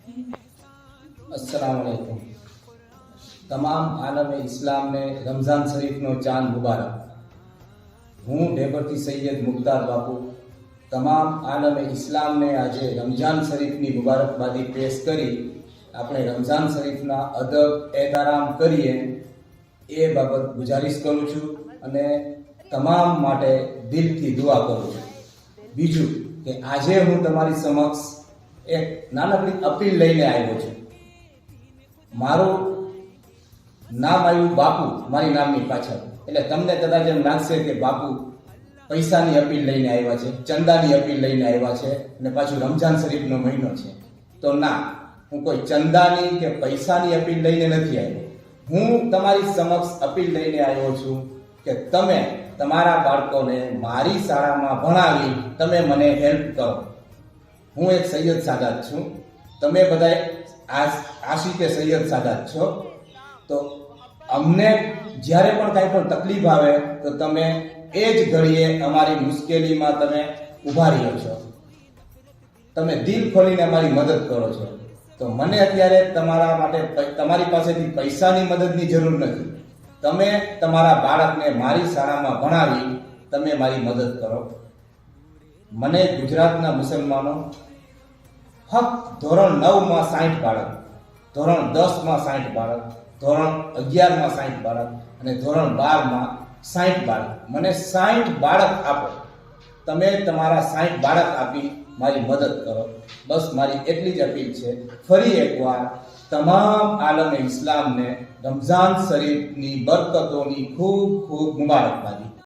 अस्सलाम वालेकुम। तमाम आलम इस्लाम ने रमजान शरीफ नो चांद मुबारक। हूँ ढेबरती सैयद मुख्तार बापू तमाम आलम इस्लाम ने आज रमजान शरीफ की मुबारकबादी पेश करी આપણે રમઝાન શરીફના અદબ એહતરામ કરીએ એ બાબત ગુજારિશ કરું છું અને તમામ માટે દિલથી દુઆ કરું છું। બીજું કે આજે હું તમારી સમક્ષ એક નાનકડી અપીલ લઈને આવ્યો છું। મારું નામ આવ્યું બાપુ મારી નામની પાછળ, એટલે તમને કદાચ એમ લાગશે કે બાપુ પૈસાની અપીલ લઈને આવ્યા છે, ચંદાની અપીલ લઈને આવ્યા છે અને પાછું રમઝાન શરીફનો મહિનો છે। તો ના, હું કોઈ ચંદાની કે પૈસાની અપીલ લઈને નથી આવ્યો। હું તમારી સમક્ષ અપીલ લઈને આવ્યો છું કે તમે તમારા બાળકોને મારી શાળામાં ભણાવી તમે મને હેલ્પ કરો। હું એક સૈયદ સાદાત છું, તમે બધા આશિકે સૈયદ સાદાત છો। તો અમને જ્યારે પણ કાંઈ પણ તકલીફ આવે તો તમે એ જ ઘડીએ અમારી મુશ્કેલીમાં તમે ઊભા રહ્યો છો, તમે દિલ ખોલીને અમારી મદદ કરો છો। તો મને અત્યારે તમારા માટે તમારી પાસેથી પૈસાની મદદની જરૂર નથી। તમે તમારા બાળકને મારી શાળામાં ભણાવી તમે મારી મદદ કરો। મને ગુજરાતના મુસલમાનો ફક્ત ધોરણ 9માં 60 બાળક, ધોરણ 10માં 60 બાળક, ધોરણ 11માં 60 બાળક અને ધોરણ 12માં 60 બાળક, મને 60 બાળક આપો। તમે તમારા 60 બાળક આપી મારી મદદ કરો। બસ મારી એટલી જ અપીલ છે। ફરી એકવાર તમામ આલમે ઇસ્લામને રમઝાન શરીફની બરકતોની ખૂબ ખૂબ મુબારકબાદી।